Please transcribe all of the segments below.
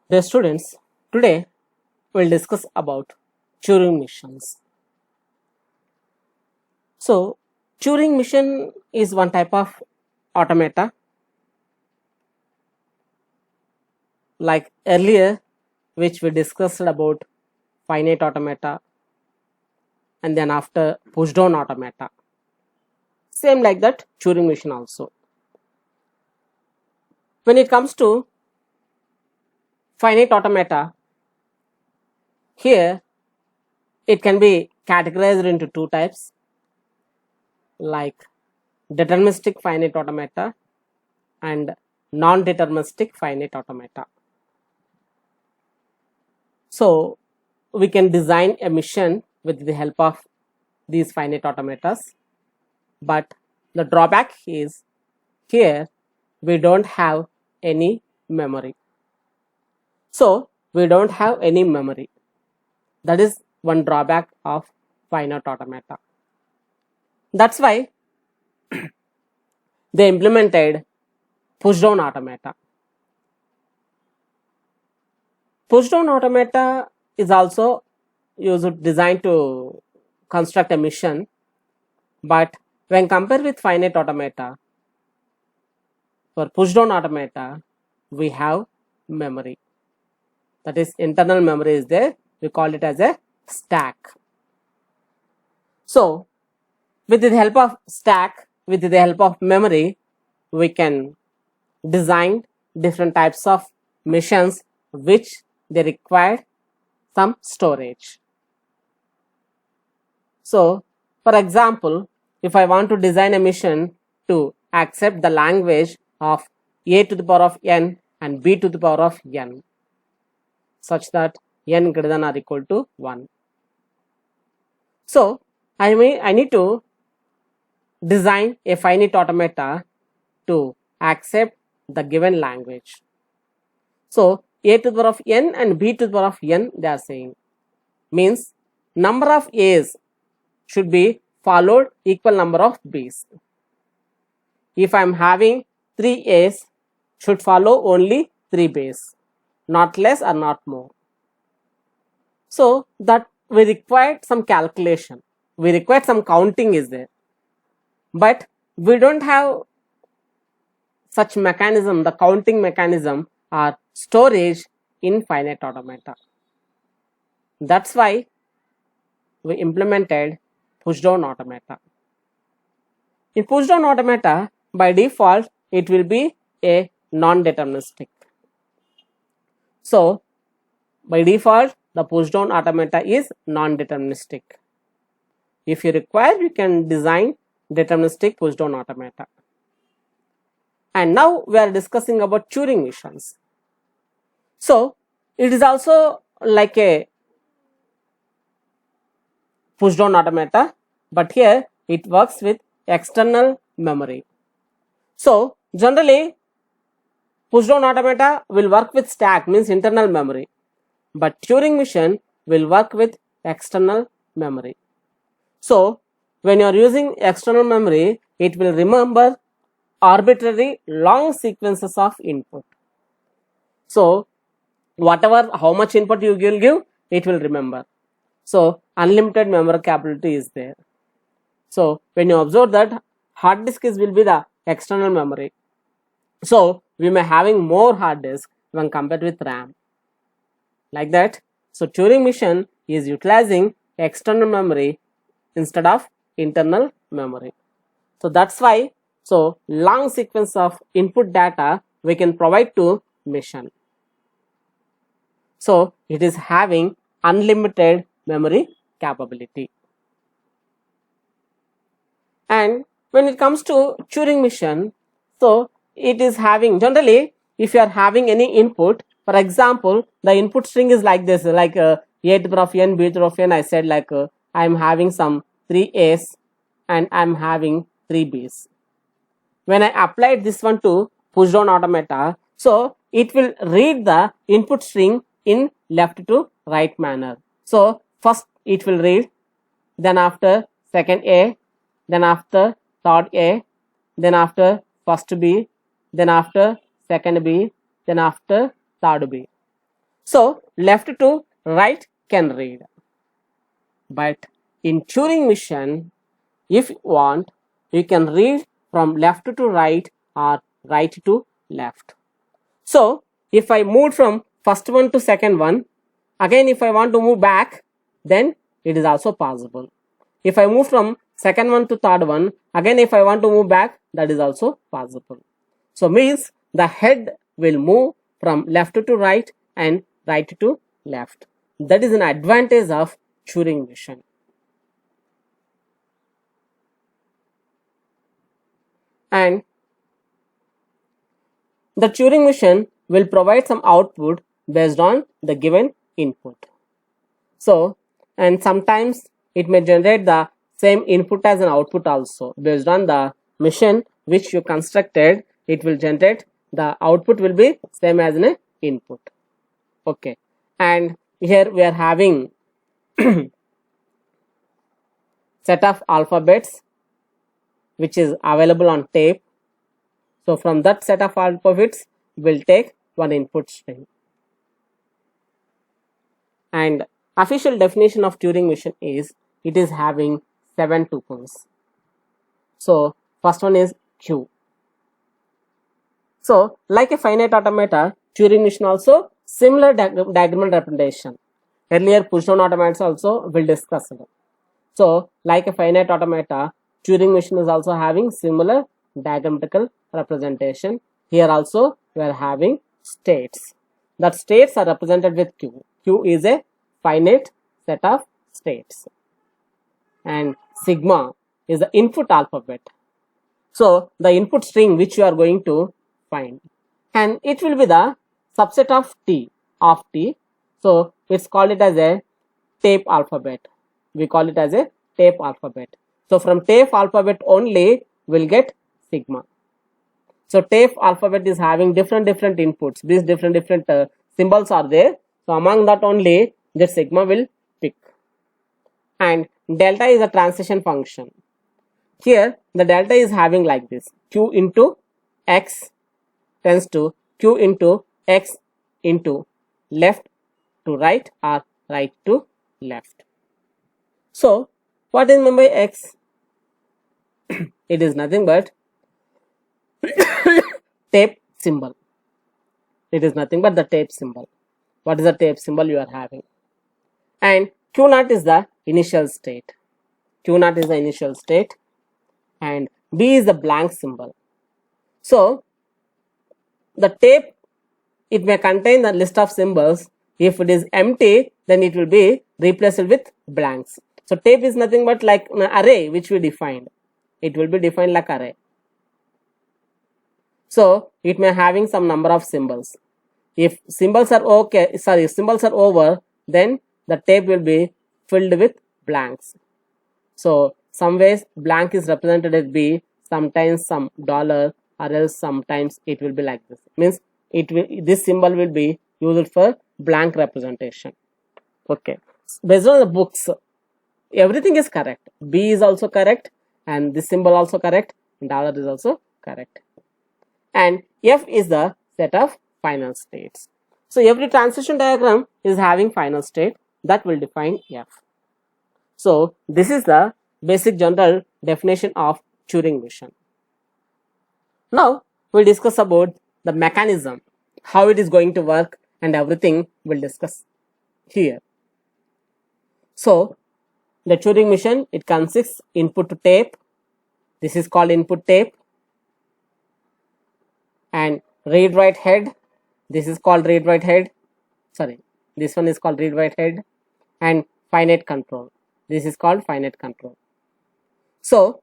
Dear students, today we'll discuss about Turing machines. So, Turing machine is one type of automata. Like earlier, which we discussed about finite automata, and then after pushdown automata. Same like that, Turing machine also. When it comes to finite automata, here it can be categorized into two types, like deterministic finite automata and non-deterministic finite automata. So we can design a mission with the help of these finite automatas, but the drawback is here we don't have any memory. So we don't have any memory. That is one drawback of finite automata. That's why they implemented pushdown automata. Pushdown automata is also designed to construct a mission, but when compared with finite automata, for pushdown automata, we have memory. That is, internal memory is there. We call it as a stack. So, with the help of stack, with the help of memory, we can design different types of missions which they require some storage. So, for example, if I want to design a mission to accept the language of a to the power of n and b to the power of n, such that n greater than or equal to 1. So, I need to design a finite automata to accept the given language. So, a to the power of n and b to the power of n, they are saying, means number of a's should be followed equal number of b's. If I am having 3 a's, should follow only 3 b's, not less or not more. So that we required some calculation, we required some counting is there, but we don't have such mechanism, the counting mechanism or storage in finite automata. That's why we implemented pushdown automata. In pushdown automata, by default, it will be a non-deterministic. So, by default, the pushdown automata is non-deterministic. If you require, you can design deterministic pushdown automata. And now we are discussing about Turing missions. So, it is also like a pushdown automata, but here it works with external memory. So, generally, pushdown automata will work with stack, means internal memory, but Turing mission will work with external memory. So, when you are using external memory, it will remember arbitrary long sequences of input. So, how much input you will give, it will remember. So, unlimited memory capability is there. So, when you observe that, hard disk will be the external memory. So, we may having more hard disk when compared with RAM. Like that. So, Turing mission is utilizing external memory instead of internal memory. So, that's why, so long sequence of input data we can provide to mission. So, it is having unlimited memory capability. And when it comes to Turing mission, so it is having, generally, if you are having any input, for example, the input string is like this, like a to the power of n, b to the power of n, I said like I am having some 3 a's and I am having 3 b's. When I applied this one to pushdown automata, so it will read the input string in left to right manner. So first it will read, then after second A, then after third A, then after first B, then after second B, then after third B. So left to right can read. But in Turing machine, if you want, you can read from left to right or right to left. So if I move from first one to second one, again if I want to move back, then it is also possible. If I move from second one to third one, again if I want to move back, that is also possible. So means the head will move from left to right and right to left. That is an advantage of Turing machine. And the Turing machine will provide some output based on the given input. So, and sometimes it may generate the same input as an output also. Based on the machine which you constructed, it will generate the output will be same as an input. Okay, and here we are having set of alphabets which is available on tape. So from that set of alphabets, we'll take one input string. And official definition of Turing machine is it is having 7 tuples. So first one is Q. So like a finite automata, Turing machine also similar diagonal representation. Earlier push down automatas also will discuss it. So like a finite automata, Turing machine is also having similar diagrammatical representation. Here also we are having states. That states are represented with Q. Q is a finite set of states. And sigma is the input alphabet. So the input string which you are going to find. And it will be the subset of T. So it's called it as a tape alphabet. We call it as a tape alphabet. So from tape alphabet only we'll get sigma. So tape alphabet is having different inputs. These different symbols are there. So among that only the sigma will pick. And delta is a transition function. Here the delta is having like this. Q into x tends to Q into x into left to right or right to left. So what is meant by x? It is nothing but tape symbol. It is nothing but the tape symbol. What is the tape symbol you are having? And Q naught is the initial state. Q naught is the initial state and B is the blank symbol. So the tape, it may contain the list of symbols. If it is empty, then it will be replaced with blanks. So tape is nothing but like an array which we defined. It will be defined like array. So it may having some number of symbols. If symbols are if symbols are over, then the tape will be filled with blanks. So some ways blank is represented as B, sometimes some dollar, or else sometimes it will be like this. Means this symbol will be used for blank representation. Okay. Based on the books, everything is correct. B is also correct and this symbol also correct, dollar is also correct. And F is the set of final states. So every transition diagram is having final state that will define F. So this is the basic general definition of Turing machine. Now we'll discuss about the mechanism, how it is going to work, and everything we'll discuss here. So the Turing machine, it consists input to tape. This is called input tape. And read write head, this is called read write head. Sorry, this one is called read write head. And finite control, this is called finite control. So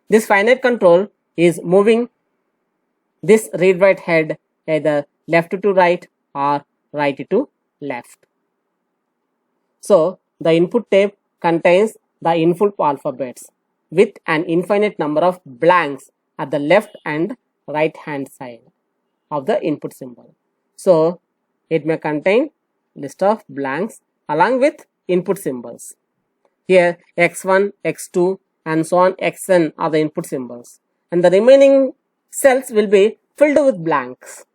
this finite control is moving this read write head either left to right or right to left. So the input tape contains the input alphabets with an infinite number of blanks at the left and right hand side of the input symbol. So it may contain list of blanks along with input symbols. Here x1, x2 and so on xn are the input symbols, and the remaining cells will be filled with blanks.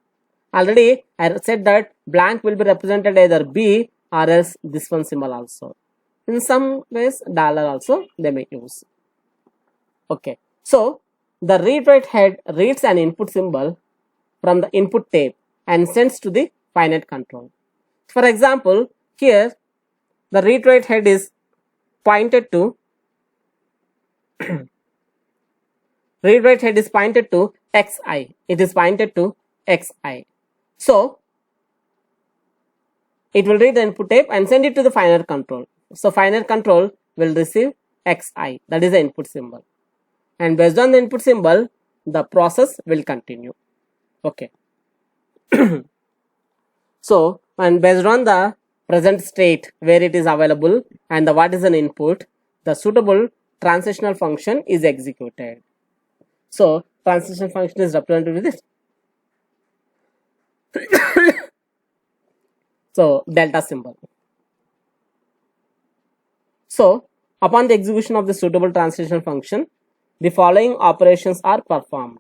Already I said that blank will be represented either B or else this one symbol also. In some ways dollar also they may use. Okay, so the read write head reads an input symbol from the input tape and sends to the finite control. For example, here the read write head is pointed to read write head is pointed to xi. It is pointed to xi. So it will read the input tape and send it to the finite control. So finite control will receive xi, that is the input symbol, and based on the input symbol the process will continue. Okay. So, and based on the present state where it is available and the what is an input, the suitable transitional function is executed. So transition function is represented with this. So delta symbol. So upon the execution of the suitable transition function, the following operations are performed.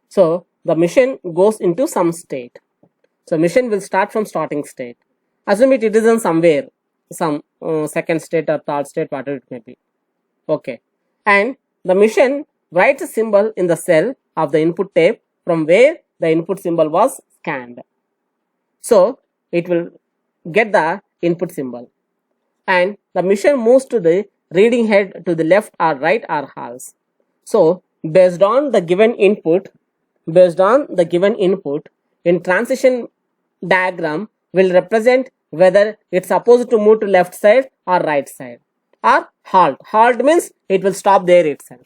So the machine goes into some state. So machine will start from starting state. Assume it is in somewhere, some second state or third state, whatever it may be. Okay. And the machine writes a symbol in the cell of the input tape from where the input symbol was scanned. So it will get the input symbol. And the machine moves to the reading head to the left or right or else. So based on the given input, in transition diagram will represent whether it's supposed to move to left side or right side, or halt. Halt means it will stop there itself.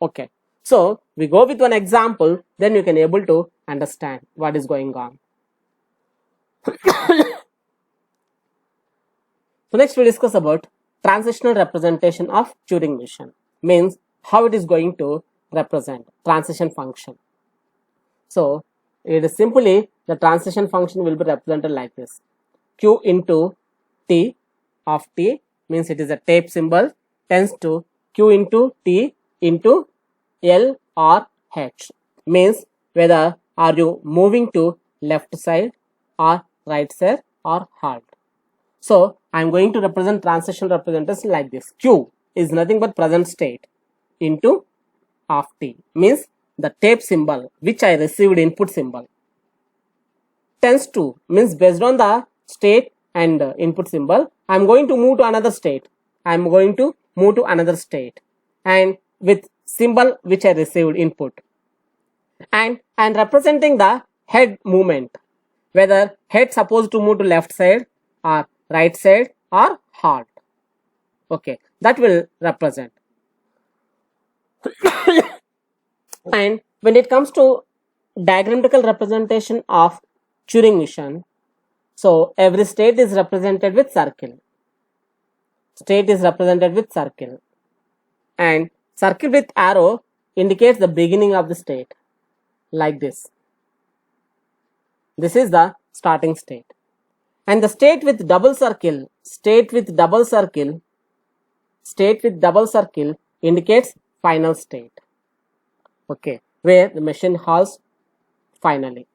Okay. So we go with one example, then you can able to understand what is going on. So next we discuss about transitional representation of Turing machine, means how it is going to represent transition function. So it is simply the transition function will be represented like this: Q into T of T, means it is a tape symbol, tends to Q into T into L or H, means whether are you moving to left side or right side or halt. So I am going to represent transition representation like this: Q is nothing but present state into of T, means the tape symbol which I received input symbol, tends to means based on the state and input symbol I am going to move to another state. And with symbol which I received input, and representing the head movement, whether head supposed to move to left side or right side or halt. Okay, that will represent. And when it comes to diagrammatical representation of Turing machine, so every state is represented with circle. And circle with arrow indicates the beginning of the state, like this. This is the starting state. And the state with double circle indicates final state. Okay, where the machine halts finally.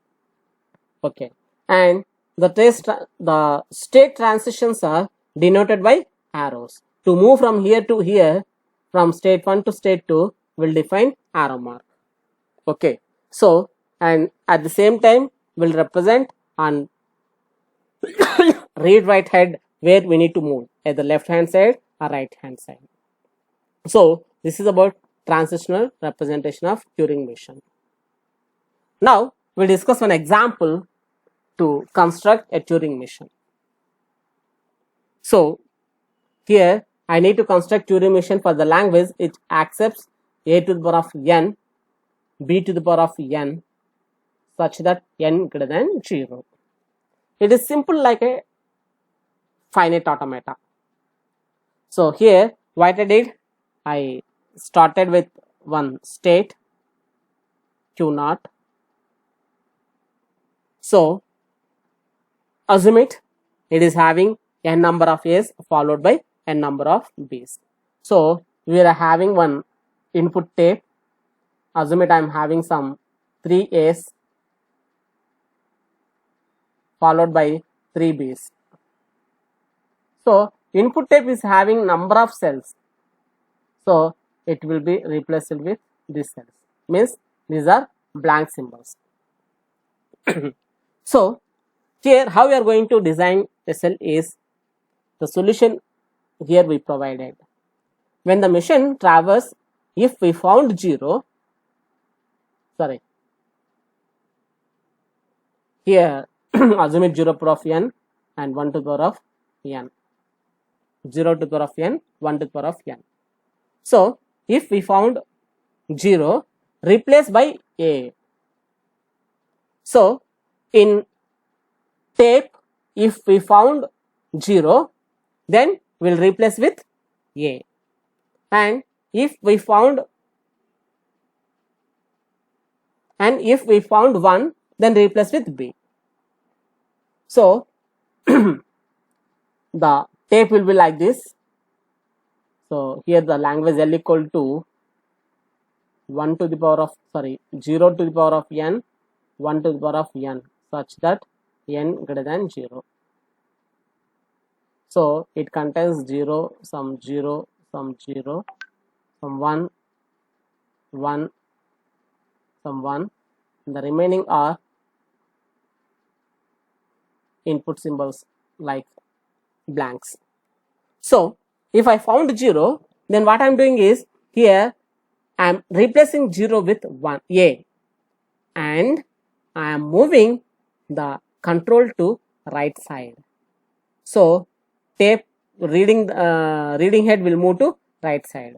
Okay, and the state transitions are denoted by arrows. To move from here to here, from state 1 to state 2, will define arrow mark. Okay, so and at the same time will represent on read write head where we need to move, either left hand side or right hand side. So this is about transitional representation of Turing machine. Now we will discuss one example to construct a Turing machine. So here I need to construct Turing machine for the language it accepts a to the power of n, b to the power of n, such that n greater than 0. It is simple like a finite automata. So here what I did, I started with one state Q0. So assume it is having n number of A's followed by n number of B's. So we are having one input tape. Assume it I am having some 3 A's followed by 3 B's. So input tape is having number of cells, so it will be replaced with these cells, means these are blank symbols. So here how we are going to design a cell is the solution here we provided. When the machine traverses, if we found 0, here assume it 0 power of n and 1 to the power of n, 0 to the power of n, 1 to the power of n. So if we found 0, replace by A. So in tape, if we found 0, then we'll replace with A, and if we found 1, then replace with B. So the tape will be like this. So here the language L equal to 0 to the power of n, 1 to the power of n, such that n greater than 0. So it contains 0, some 0, some 0, some 1, 1, some 1, and the remaining are input symbols like blanks. So if I found 0, then what I am doing is, here I am replacing 0 with 1 A, and I am moving the control to right side. So tape reading head will move to right side.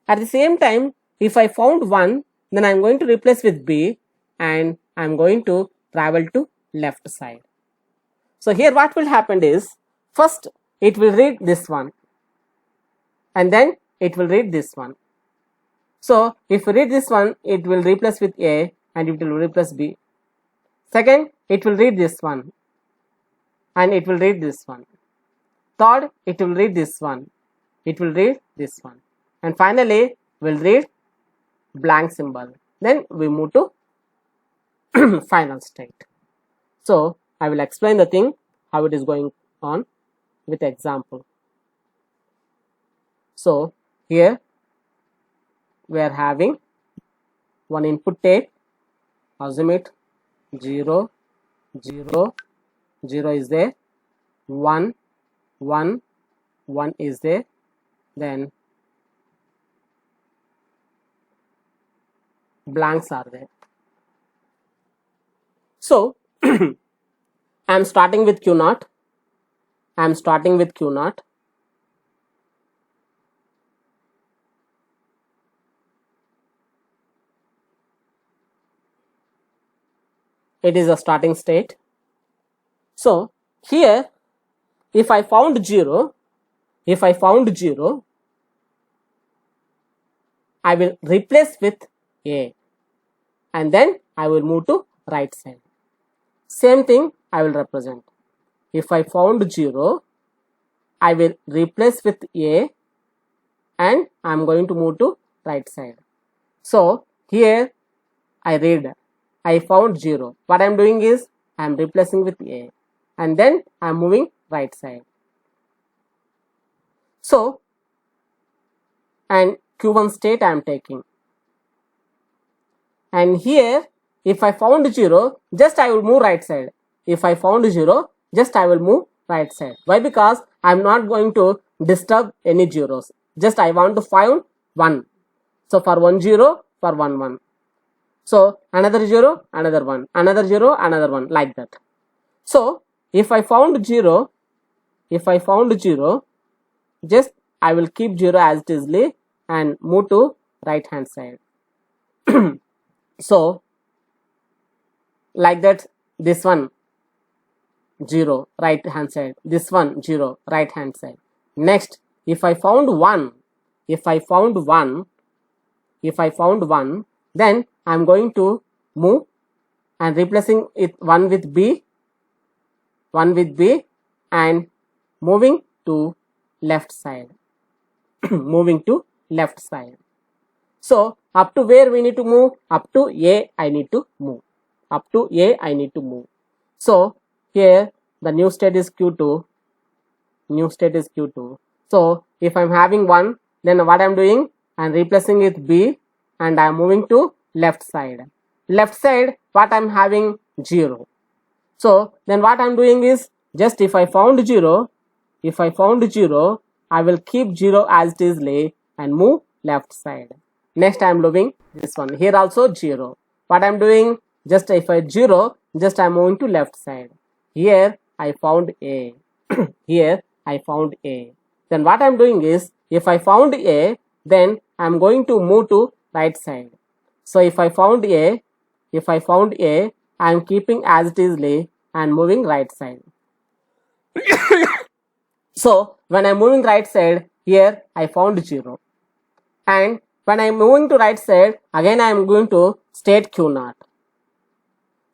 At the same time, if I found 1, then I am going to replace with B, and I am going to travel to left side. So here what will happen is, first it will read this one, and then it will read this one. So if we read this one, it will replace with A and it will replace B. Second, it will read this one and it will read this one. Third, it will read this one, it will read this one, and finally will read blank symbol. Then we move to final state. So I will explain the thing how it is going on with example. So here we are having one input tape, assume it 0, 0, 0 is there, 1, 1, 1 is there, then blanks are there. So I am starting with Q0, it is a starting state. So here if I found 0, I will replace with A, and then I will move to right side. Same thing I will represent. If I found 0, I will replace with A, and I am going to move to right side. So here I read, I found 0. What I am doing is, I am replacing with A, and then I am moving right side. So, and Q1 state I am taking, and here if I found 0, just I will move right side. If I found 0, just I will move right side. Why? Because I am not going to disturb any zeros. Just I want to find 1. So for 1 0, for 1 1. So another 0, another 1, another 0, another 1, like that. So if I found 0, just I will keep 0 as it is and move to right hand side. So like that, this one 0 right hand side, this one 0 right hand side. Next, if I found 1, then I am going to move and replacing it 1 with B, and moving to left side. So Up to where we need to move? Up to A I need to move. Up to A I need to move. So here the new state is Q2. New state is Q2. So if I'm having 1, then what I'm doing? I'm replacing with B and I'm moving to left side. Left side, what I'm having? 0. So then what I'm doing is, just if I found 0, I will keep 0 as it is lay and move left side. Next I'm moving this one. Here also 0. What I'm doing? Just if I 0, just I'm moving to left side. Here I found A. Here I found A. Then what I'm doing is, if I found A, then I'm going to move to right side. So if I found A, I'm keeping as it is lay and moving right side. So when I'm moving right side, here I found 0. And when I'm moving to right side, again I am going to state Q0.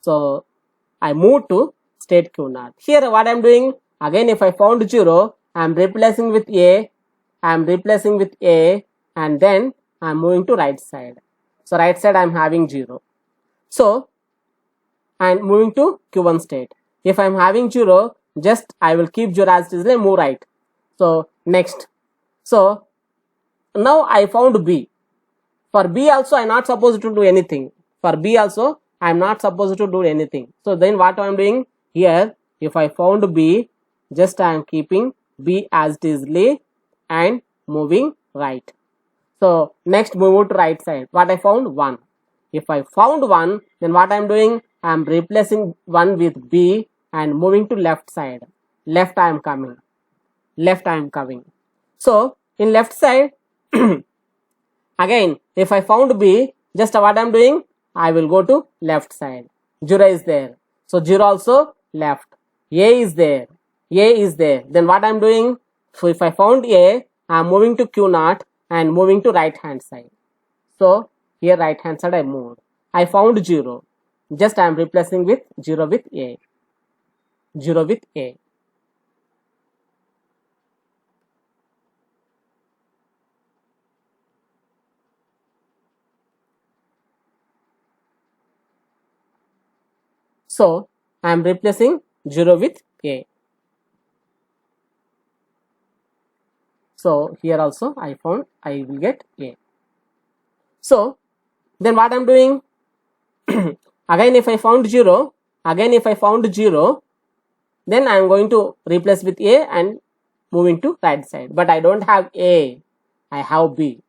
So I move to state Q0. Here what I'm doing, again if I found 0, I'm replacing with A, and then I'm moving to right side. So right side I'm having 0. So I'm moving to Q1 state. If I'm having 0, just I will keep 0 as it is and move right. So next. So now I found B. For B also I'm not supposed to do anything. So then what I'm doing here, if I found B, just I am keeping B as it is lay and moving right. So next move to right side. What I found? 1. If I found 1, then what I am doing? I am replacing 1 with B and moving to left side. Left I am coming. So in left side, again if I found B, just what I am doing? I will go to left side. 0 is there. So 0 also left. A is there. Then what I am doing? So if I found A, I am moving to Q0 and moving to right hand side. So here right hand side I moved. I found 0. Just I am replacing with 0 with A. So I am replacing 0 with A. So here also I found I will get A. So then what I am doing? Again if I found 0, then I am going to replace with A and moving to right side. But I don't have A. I have B.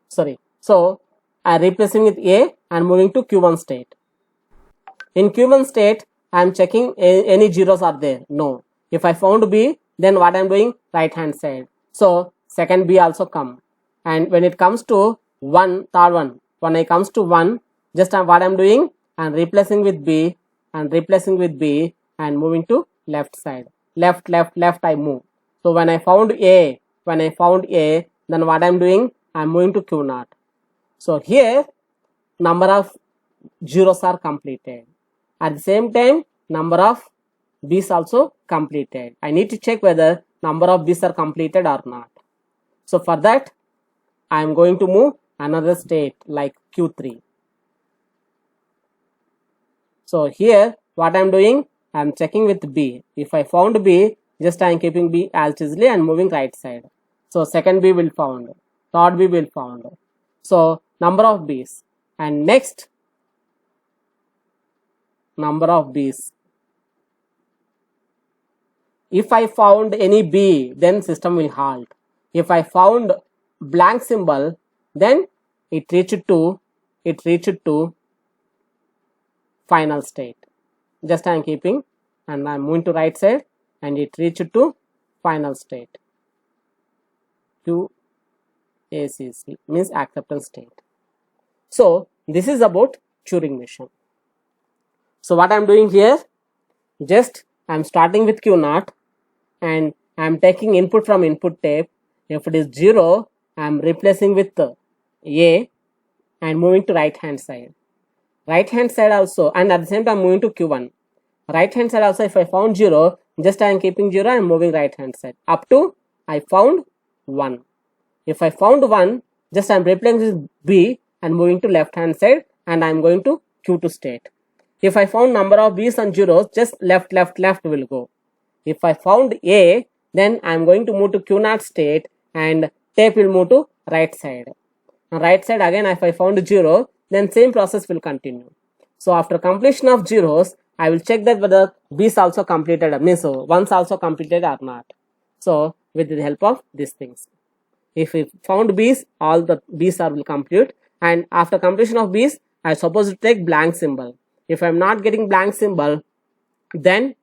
Sorry. So I am replacing with A and moving to Q1 state. In Q1 state, I am checking any zeros are there. No. If I found B, then what I am doing? Right hand side. So second B also come. And when it comes to 1, third one, when it comes to 1, just what I am doing? I am replacing with B and moving to left side. Left I move. So when I found A, then what I am doing? I am moving to Q0. So here number of zeros are completed. At the same time, number of B's also completed. I need to check whether number of B's are completed or not. So for that, I am going to move another state like Q3. So here what I am doing? I am checking with B. If I found B, just I am keeping B as it is and moving right side. So second B will found. Third B will found. So number of B's. And next, number of B's. If I found any B, then system will halt. If I found blank symbol, then it reached to final state. Just I am keeping and I am moving to right side and it reached to final state. ACC means acceptance state. So this is about Turing machine. So what I am doing here, just I am starting with Q0 and I am taking input from input tape. If it is 0, I am replacing with A and moving to right hand side. Right hand side also, and at the same time moving to Q1. Right hand side also, if I found 0, just I am keeping 0 and moving right hand side up to I found 1. If I found 1, just I am replacing B and moving to left hand side, and I am going to Q2 state. If I found number of B's and zeros, just left will go. If I found A, then I am going to move to Q0 state and tape will move to right side. On right side again, if I found 0, then same process will continue. So after completion of zeros, I will check that whether B's also completed, means ones also completed or not. So with the help of these things, if we found B's, all the B's will complete, and after completion of B's, I suppose to take blank symbol. If I am not getting blank symbol, then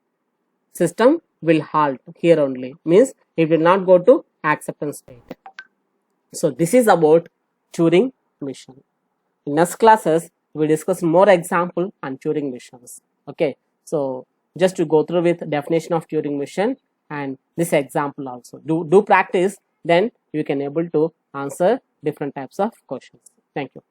system will halt here only, means it will not go to acceptance state. So this is about Turing machine. In next classes, we discuss more example on Turing machines. Okay, so just to go through with definition of Turing machine and this example also. Do practice, then you can able to answer different types of questions. Thank you.